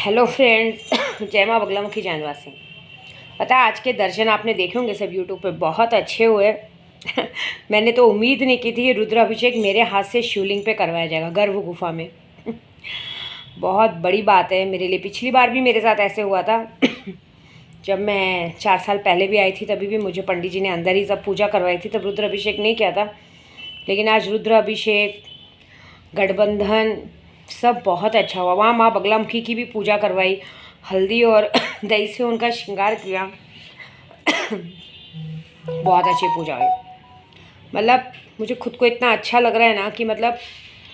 Hello friends, जय माँ बगलामुखी जानवासी। पता है आज के दर्शन आपने देखे होंगे सब यूट्यूब पे, बहुत अच्छे हुए। मैंने तो उम्मीद नहीं की थी कि रुद्राभिषेक मेरे हाथ से शिवलिंग पे करवाया जाएगा गर्भ गुफा में। बहुत बड़ी बात है मेरे लिए। पिछली बार भी मेरे साथ ऐसे हुआ था। जब मैं 4 साल पहले भी आई थी तभी भी मुझे पंडित जी ने अंदर ही सब पूजा करवाई थी, तब रुद्राभिषेक नहीं किया था। लेकिन आज रुद्राभिषेक, गठबंधन सब बहुत अच्छा हुआ। वहाँ माँ बगलामुखी की भी पूजा करवाई, हल्दी और दही से उनका श्रृंगार किया। बहुत अच्छी पूजा हुई। मतलब मुझे खुद को इतना अच्छा लग रहा है ना कि मतलब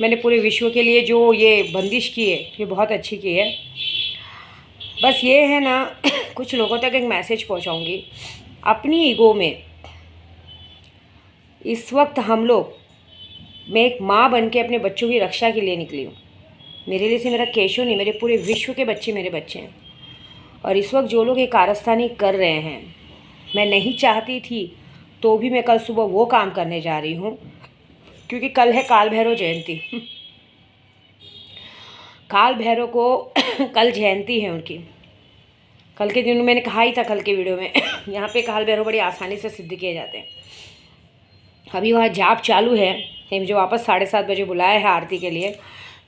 मैंने पूरे विश्व के लिए जो ये बंदिश की है ये बहुत अच्छी की है। बस ये है ना, कुछ लोगों तक एक मैसेज पहुंचाऊंगी। अपनी ईगो में इस वक्त हम लोग, मैं एक माँ बन के अपने बच्चों की रक्षा के लिए निकली हूँ। मेरे लिए से मेरा केशव नहीं, मेरे पूरे विश्व के बच्चे मेरे बच्चे हैं। और इस वक्त जो लोग ये कारस्तानी कर रहे हैं, मैं नहीं चाहती थी तो भी मैं कल सुबह वो काम करने जा रही हूँ, क्योंकि कल है काल भैरव जयंती। काल भैरव को कल जयंती है उनकी। कल के दिन मैंने कहा ही था कल के वीडियो में। यहाँ पे काल भैरव बड़ी आसानी से सिद्ध किए जाते हैं। अभी वहाँ जाप चालू है। मुझे वापस 7:30 बजे बुलाया है आरती के लिए,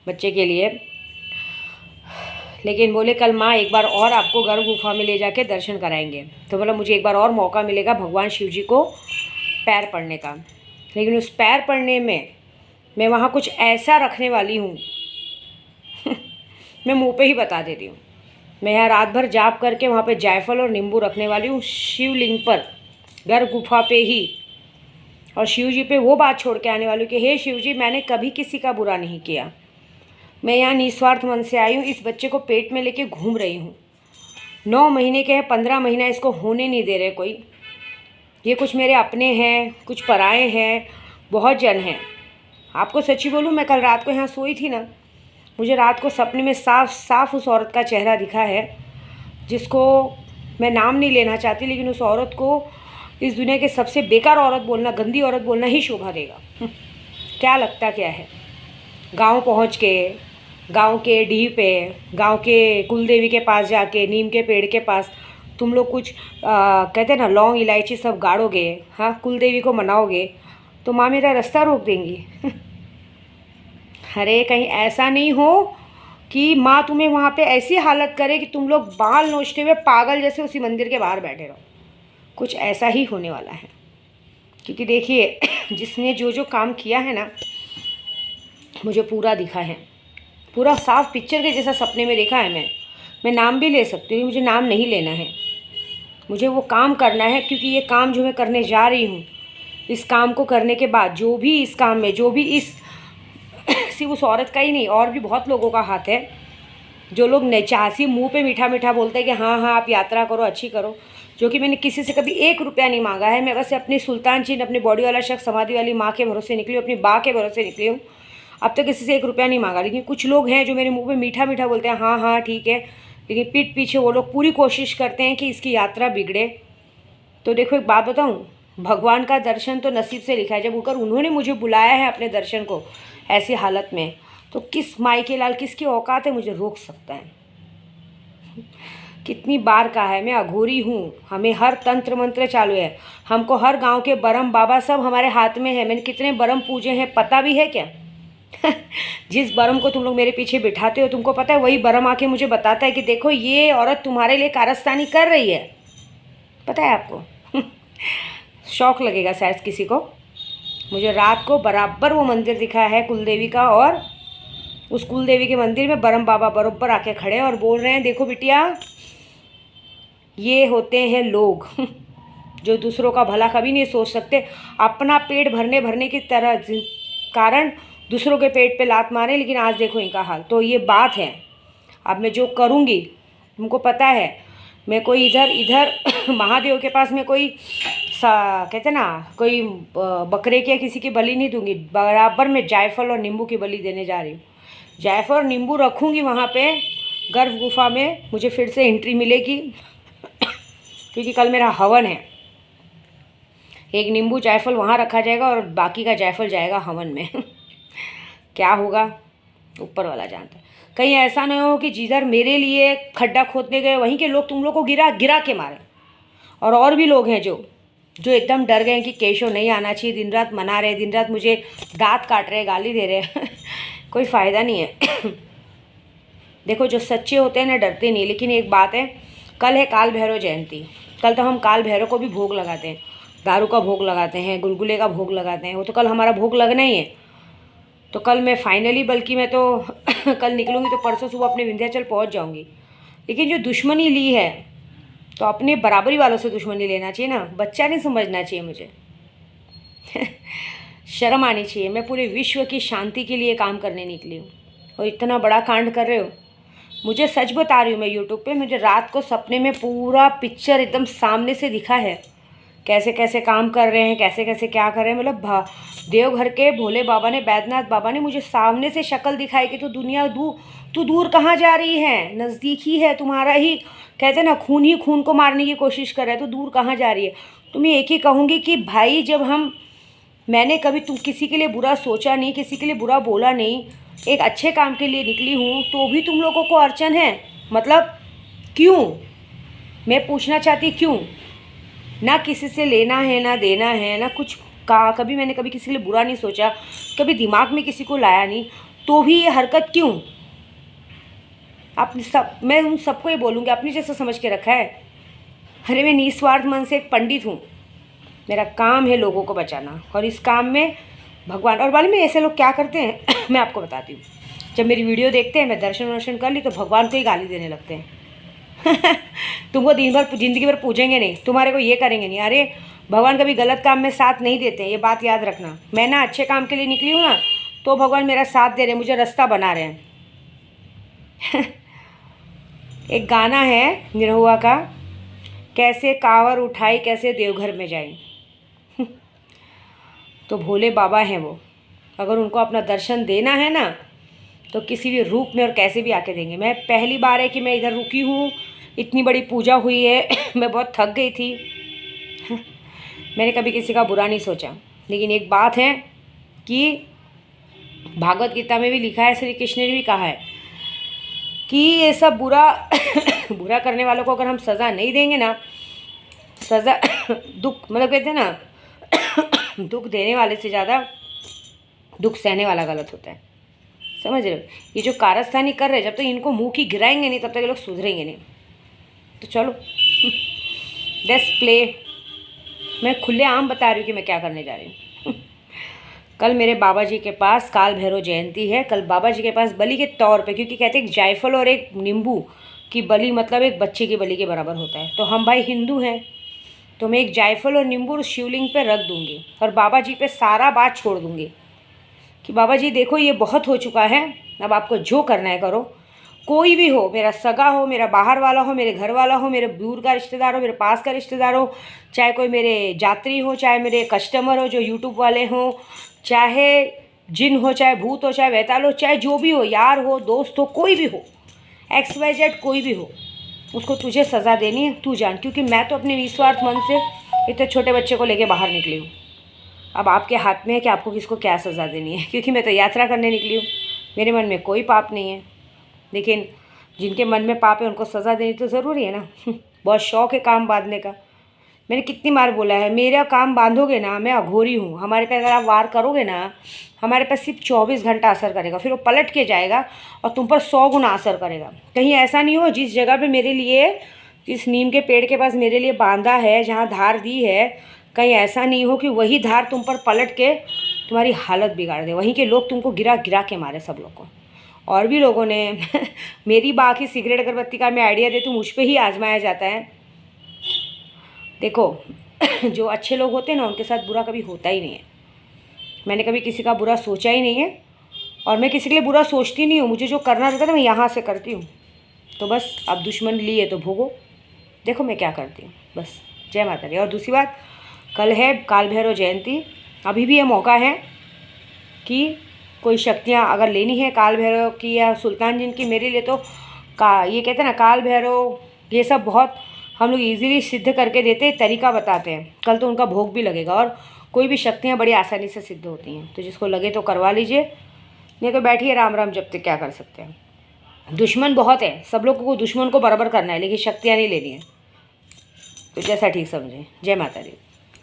बच्चे के लिए। लेकिन बोले कल माँ एक बार और आपको गर्भ गुफा में ले जाके दर्शन कराएंगे। तो बोला मुझे एक बार और मौका मिलेगा भगवान शिव जी को पैर पड़ने का। लेकिन उस पैर पड़ने में मैं वहाँ कुछ ऐसा रखने वाली हूँ। मैं मुंह पे ही बता देती हूँ। मैं यहाँ रात भर जाप करके वहाँ पे जायफल और नींबू रखने वाली हूँ शिवलिंग पर, गर्भ गुफा पे ही। और शिव जी पे वो बात छोड़ के आने वाली हूँ कि हे शिव जी, मैंने कभी किसी का बुरा नहीं किया। मैं यहाँ निस्वार्थ मन से आई हूँ। इस बच्चे को पेट में लेके घूम रही हूँ। 9 महीने के हैं, 15 महीना इसको होने नहीं दे रहे कोई। ये कुछ मेरे अपने हैं, कुछ पराए हैं, बहुत जन हैं। आपको सच्ची बोलूँ, मैं कल रात को यहाँ सोई थी ना, मुझे रात को सपने में साफ साफ उस औरत का चेहरा दिखा है, जिसको मैं नाम नहीं लेना चाहती, लेकिन उस औरत को इस दुनिया के सबसे बेकार औरत बोलना, गंदी औरत बोलना ही शोभा देगा। क्या लगता क्या है। गांव पहुंच के, गांव के डीह पे, गांव के कुलदेवी के पास जाके, नीम के पेड़ के पास तुम लोग कुछ कहते हैं ना, लौंग इलायची सब गाड़ोगे, हाँ, कुलदेवी को मनाओगे, तो माँ मेरा रास्ता रोक देंगी। अरे कहीं ऐसा नहीं हो कि माँ तुम्हें वहाँ पे ऐसी हालत करे कि तुम लोग बाल नोचते हुए पागल जैसे उसी मंदिर के बाहर बैठे रहो। कुछ ऐसा ही होने वाला है। क्योंकि देखिए, जिसने जो जो काम किया है ना, मुझे पूरा दिखा है, पूरा साफ पिक्चर के जैसा सपने में देखा है। मैं नाम भी ले सकती हूँ, मुझे नाम नहीं लेना है। मुझे वो काम करना है, क्योंकि ये काम जो मैं करने जा रही हूँ, इस काम को करने के बाद जो भी इस काम में, जो भी इस सिर्फ उस औरत का ही नहीं, और भी बहुत लोगों का हाथ है। जो लोग चाहसी मुंह पे मीठा मीठा बोलते हैं कि हाँ हाँ आप यात्रा करो, अच्छी करो, जो कि मैंने किसी से कभी 1 रुपया नहीं मांगा है। मैं बस अपनी सुल्तान चीन, अपने बॉडी वाला शख्स, समाधि वाली माँ के भरोसे निकली हूँ, अपनी बा के भरोसे निकली हूँ। अब तक किसी से 1 रुपया नहीं मांगा। लेकिन कुछ लोग हैं जो मेरे मुंह पे मीठा मीठा बोलते हैं हाँ हाँ ठीक है, लेकिन पीठ पीछे वो लोग पूरी कोशिश करते हैं कि इसकी यात्रा बिगड़े। तो देखो एक बात बताऊँ, भगवान का दर्शन तो नसीब से लिखा है। जब ऊपर उन्होंने मुझे बुलाया है अपने दर्शन को ऐसी हालत में, तो किस माई के लाल, किसकी औकात है मुझे रोक सकता है। कितनी बार कहा है, मैं अघोरी हूँ, हमें हर तंत्र मंत्र चालू है, हमको हर गांव के बरम बाबा सब हमारे हाथ में है। मैंने कितने बरम पूजे हैं पता भी है क्या? जिस बरम को तुम लोग मेरे पीछे बिठाते हो, तुमको पता है वही बरम आके मुझे बताता है कि देखो ये औरत तुम्हारे लिए कारस्तानी कर रही है। पता है आपको? शौक लगेगा शायद किसी को। मुझे रात को बराबर वो मंदिर दिखा है कुलदेवी का, और उस कुलदेवी के मंदिर में बरम बाबा बराबर आके खड़े और बोल रहे हैं देखो बिटिया, ये होते हैं लोग जो दूसरों का भला कभी नहीं सोच सकते, अपना पेट भरने की तरह कारण दूसरों के पेट पे लात मारे। लेकिन आज देखो इनका हाल। तो ये बात है, अब मैं जो करूँगी तुमको पता है, मैं कोई इधर इधर महादेव के पास में कोई कहते ना, कोई बकरे के किसी की बलि नहीं दूंगी। बराबर मैं जायफल और नींबू की बलि देने जा रही हूँ। जायफल और नींबू रखूँगी वहाँ पे गर्भ गुफा में, मुझे फिर से एंट्री मिलेगी। क्योंकि कल मेरा हवन है। एक नींबू जायफल वहाँ रखा जाएगा और बाकी का जायफल जाएगा हवन में। क्या होगा ऊपर वाला जानता है। कहीं ऐसा ना हो कि जिधर मेरे लिए खड्डा खोदने गए वहीं के लोग तुम लोग को गिरा गिरा के मारे। और भी लोग हैं जो एकदम डर गए हैं कि केशव नहीं आना चाहिए, दिन रात मना रहे, दिन रात मुझे दांत काट रहे, गाली दे रहे कोई फ़ायदा नहीं है देखो, जो सच्चे होते हैं ना डरते नहीं। लेकिन एक बात है, कल है काल भैरव जयंती। कल तो हम काल भैरव को भी भोग लगाते हैं, दारू का भोग लगाते हैं, गुलगुले का भोग लगाते हैं। वो तो कल हमारा भोग लगना ही है। तो कल मैं फाइनली, बल्कि मैं तो कल निकलूँगी तो परसों सुबह अपने विंध्याचल पहुँच जाऊँगी। लेकिन जो दुश्मनी ली है तो अपने बराबरी वालों से दुश्मनी लेना चाहिए ना, बच्चा नहीं समझना चाहिए मुझे शर्म आनी चाहिए। मैं पूरे विश्व की शांति के लिए काम करने निकली हूँ और इतना बड़ा कांड कर रहे हो। मुझे सच बता रही हूँ मैं, यूट्यूब पे मुझे रात को सपने में पूरा पिक्चर एकदम सामने से दिखा है, कैसे कैसे काम कर रहे हैं, कैसे कैसे क्या कर रहे हैं। मतलब देवघर के भोले बाबा ने, बैद्यनाथ बाबा ने मुझे सामने से शक्ल दिखाई कि तू दूर कहाँ जा रही है, नज़दीक ही है तुम्हारा ही, कहते ना खून ही खून को मारने की कोशिश कर रहा है, तो दूर कहाँ जा रही है। तो मैं एक ही कहूँगी कि भाई, जब मैंने कभी तुम किसी के लिए बुरा सोचा नहीं, किसी के लिए बुरा बोला नहीं, एक अच्छे काम के लिए निकली हूँ, तो भी तुम लोगों को अड़चन है। मतलब क्यों, मैं पूछना चाहती क्यों? ना किसी से लेना है ना देना है ना कुछ कहा, कभी मैंने कभी किसी के लिए बुरा नहीं सोचा, कभी दिमाग में किसी को लाया नहीं, तो भी ये हरकत क्यों? अपने सब, मैं उन सबको ये बोलूँगी अपनी जैसा समझ के रखा है। अरे मैं निस्वार्थ मन से एक पंडित हूँ, मेरा काम है लोगों को बचाना, और इस काम में भगवान, और वाले में ऐसे लोग क्या करते हैं मैं आपको बताती हूँ। जब मेरी वीडियो देखते हैं, मैं दर्शन वर्शन कर ली, तो भगवान को ही गाली देने लगते हैं तुमको दिन भर ज़िंदगी भर पूजेंगे नहीं, तुम्हारे को ये करेंगे नहीं। अरे भगवान कभी गलत काम में साथ नहीं देते, ये बात याद रखना। मैं ना अच्छे काम के लिए निकली हूँ ना, तो भगवान मेरा साथ दे रहे हैं, मुझे रास्ता बना रहे हैं एक गाना है निरहुआ का, कैसे कांवर उठाई कैसे देवघर में जाई तो भोले बाबा हैं वो, अगर उनको अपना दर्शन देना है ना, तो किसी भी रूप में और कैसे भी आके देंगे। मैं पहली बार है कि मैं इधर रुकी हूँ, इतनी बड़ी पूजा हुई है मैं बहुत थक गई थी मैंने कभी किसी का बुरा नहीं सोचा। लेकिन एक बात है कि भागवत गीता में भी लिखा है, श्री कृष्ण ने भी कहा है कि ये सब बुरा बुरा करने वालों को अगर हम सज़ा नहीं देंगे ना, सज़ा दुख, मतलब कहते हैं ना दुख देने वाले से ज़्यादा दुख सहने वाला गलत होता है, समझ रहे हो। ये जो कारस्तानी कर रहे हैं, जब तक इनको मुंह की गिराएंगे नहीं, तब तक ये लोग सुधरेंगे नहीं। तो चलो लेट्स प्ले। मैं खुले आम बता रही हूँ कि मैं क्या करने जा रही हूँ कल मेरे बाबा जी के पास काल भैरव जयंती है। कल बाबा जी के पास बलि के तौर पे, क्योंकि कहते हैं एक जायफल और एक नींबू की बलि मतलब एक बच्चे की बलि के बराबर होता है। तो हम भाई हिंदू हैं, तो मैं एक जायफल और नींबू शिवलिंग पे रख दूँगी और बाबा जी पे सारा बात छोड़ दूँगी कि बाबा जी देखो ये बहुत हो चुका है, अब आपको जो करना है करो। कोई भी हो, मेरा सगा हो, मेरा बाहर वाला हो, मेरे घर वाला हो, मेरे दूर का रिश्तेदार हो, मेरे पास का रिश्तेदार हो, चाहे कोई मेरे यात्री हो, चाहे मेरे कस्टमर हो जो यूट्यूब वाले हों, चाहे जिन हो, चाहे भूत हो, चाहे वैताल हो, चाहे जो भी हो, यार हो, दोस्त हो, कोई भी हो, XYZ कोई भी हो, उसको तुझे सज़ा देनी है, तू जान। क्योंकि मैं तो अपने निस्वार्थ मन से इतने छोटे बच्चे को लेके बाहर निकली हूँ। अब आपके हाथ में है कि आपको किसको क्या सज़ा देनी है, क्योंकि मैं तो यात्रा करने निकली हूँ, मेरे मन में कोई पाप नहीं है। लेकिन जिनके मन में पाप है उनको सज़ा देनी तो ज़रूरी है ना बहुत शौक़ है काम बांधने का। मैंने कितनी बार बोला है, मेरा काम बांधोगे ना, मैं अघोरी हूँ, हमारे पे अगर आप वार करोगे ना, हमारे पास सिर्फ 24 घंटा असर करेगा, फिर वो पलट के जाएगा और तुम पर 100 गुना असर करेगा। कहीं ऐसा नहीं हो जिस जगह पे मेरे लिए, जिस नीम के पेड़ के पास मेरे लिए बांधा है, जहाँ धार दी है, कहीं ऐसा नहीं हो कि वही धार तुम पर पलट के तुम्हारी हालत बिगाड़ दे। वहीं के लोग तुमको गिरा गिरा के मारे, सब लोग को। और भी लोगों ने मेरी बाकी सिगरेट अगरबत्ती का मैं आइडिया देती हूँ, मुझ पर ही आजमाया जाता है। देखो जो अच्छे लोग होते हैं ना, उनके साथ बुरा कभी होता ही नहीं है। मैंने कभी किसी का बुरा सोचा ही नहीं है, और मैं किसी के लिए बुरा सोचती नहीं हूँ। मुझे जो करना रहता है ना, मैं यहाँ से करती हूँ। तो बस अब दुश्मन ली है तो भोगो, देखो मैं क्या करती हूँ। बस जय माता दी। और दूसरी बात, कल है काल भैरव जयंती, अभी भी ये मौका है कि कोई शक्तियाँ अगर लेनी है काल भैरव की या सुल्तान जिन की, मेरे लिए तो ये कहते हैं ना काल भैरव, ये सब बहुत हम लोग इजीली सिद्ध करके देते हैं, तरीका बताते हैं। कल तो उनका भोग भी लगेगा, और कोई भी शक्तियाँ बड़ी आसानी से सिद्ध होती हैं। तो जिसको लगे तो करवा लीजिए, नहीं तो बैठिए राम राम जपते, क्या कर सकते हैं। दुश्मन बहुत है, सब लोगों को दुश्मन को बराबर करना है, लेकिन शक्तियाँ नहीं लेनी है। तो जैसा ठीक समझे। जय माता दी।